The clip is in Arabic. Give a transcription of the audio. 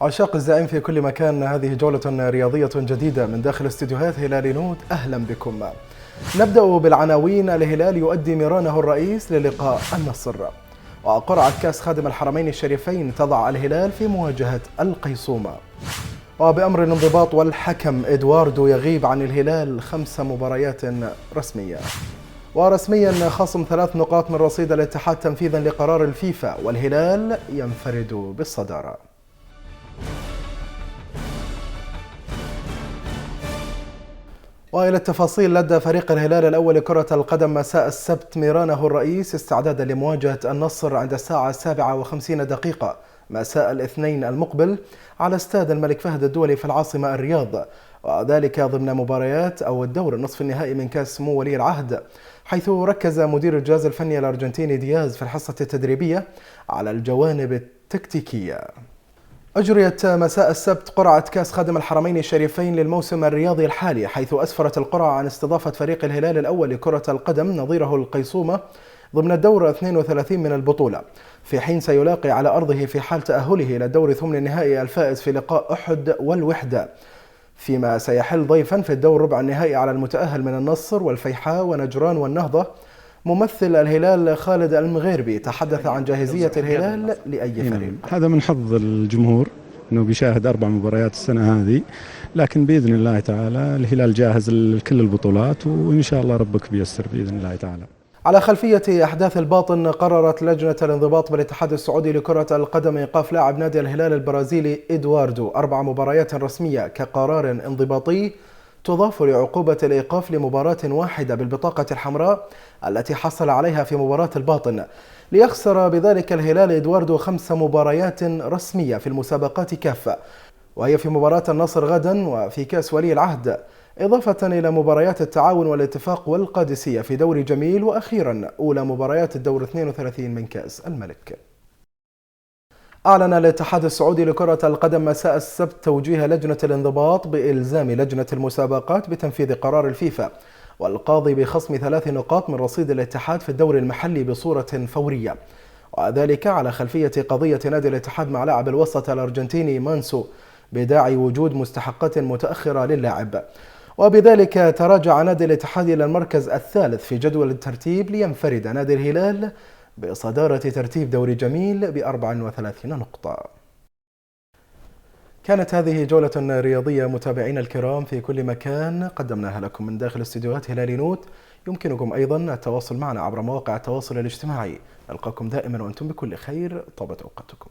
عشاق الزعيم في كل مكان، هذه جولة رياضية جديدة من داخل استديوهات هلال نود. أهلا بكم. نبدأ بالعناوين. الهلال يؤدي ميرانه الرئيس للقاء النصر، وقرعة كأس خادم الحرمين الشريفين تضع الهلال في مواجهة القيصومة، وبأمر الانضباط والحكم إدواردو يغيب عن الهلال 5 مباريات رسمية، ورسميا خصم 3 نقاط من رصيد الاتحاد تنفيذا لقرار الفيفا، والهلال ينفرد بالصدارة. وإلى التفاصيل. لدى فريق الهلال الأول لكرة القدم مساء السبت ميرانه الرئيس استعدادا لمواجهة النصر عند الساعة 7:50 مساء الاثنين المقبل على استاد الملك فهد الدولي في العاصمة الرياض، وذلك ضمن مباريات أو الدور النصف النهائي من كأس سمو ولي العهد، حيث ركز مدير الجهاز الفني الأرجنتيني دياز في الحصة التدريبية على الجوانب التكتيكية. أجريت مساء السبت قرعة كأس خادم الحرمين الشريفين للموسم الرياضي الحالي، حيث أسفرت القرعة عن استضافة فريق الهلال الأول لكرة القدم نظيره القيصومة ضمن الدور 32 من البطولة، في حين سيلاقي على أرضه في حال تأهله إلى الدور ثمن النهائي الفائز في لقاء أحد والوحدة، فيما سيحل ضيفا في الدور ربع النهائي على المتأهل من النصر والفيحاء ونجران والنهضة. ممثل الهلال خالد المغيربي تحدث عن جاهزية الهلال لأي فريق. هذا من حظ الجمهور أنه بيشاهد 4 مباريات السنة هذه، لكن بإذن الله تعالى الهلال جاهز لكل البطولات، وإن شاء الله ربك بيسر بإذن الله تعالى. على خلفية أحداث الباطن، قررت لجنة الانضباط بالاتحاد السعودي لكرة القدم إيقاف لاعب نادي الهلال البرازيلي إدواردو 4 مباريات رسمية كقرار انضباطي تضاف لعقوبة الإيقاف لمباراة واحدة بالبطاقة الحمراء التي حصل عليها في مباراة الباطن، ليخسر بذلك الهلال إدواردو 5 مباريات رسمية في المسابقات كافة، وهي في مباراة النصر غدا وفي كأس ولي العهد، إضافة إلى مباريات التعاون والاتفاق والقادسية في دوري جميل، وأخيرا أولى مباريات الدور 32 من كأس الملك. أعلن الاتحاد السعودي لكرة القدم مساء السبت توجيه لجنة الانضباط بإلزام لجنة المسابقات بتنفيذ قرار الفيفا والقاضي بخصم 3 نقاط من رصيد الاتحاد في الدوري المحلي بصورة فورية، وذلك على خلفية قضية نادي الاتحاد مع لاعب الوسط الأرجنتيني مانسو بداعي وجود مستحقات متأخرة للاعب، وبذلك تراجع نادي الاتحاد إلى المركز الثالث في جدول الترتيب لينفرد نادي الهلال بصدارة ترتيب دوري جميل ب34 نقطة. كانت هذه جولة رياضية متابعينا الكرام في كل مكان قدمناها لكم من داخل استديوهات هلال نود. يمكنكم أيضا التواصل معنا عبر مواقع التواصل الاجتماعي. نلقاكم دائما وأنتم بكل خير. طابت أوقاتكم.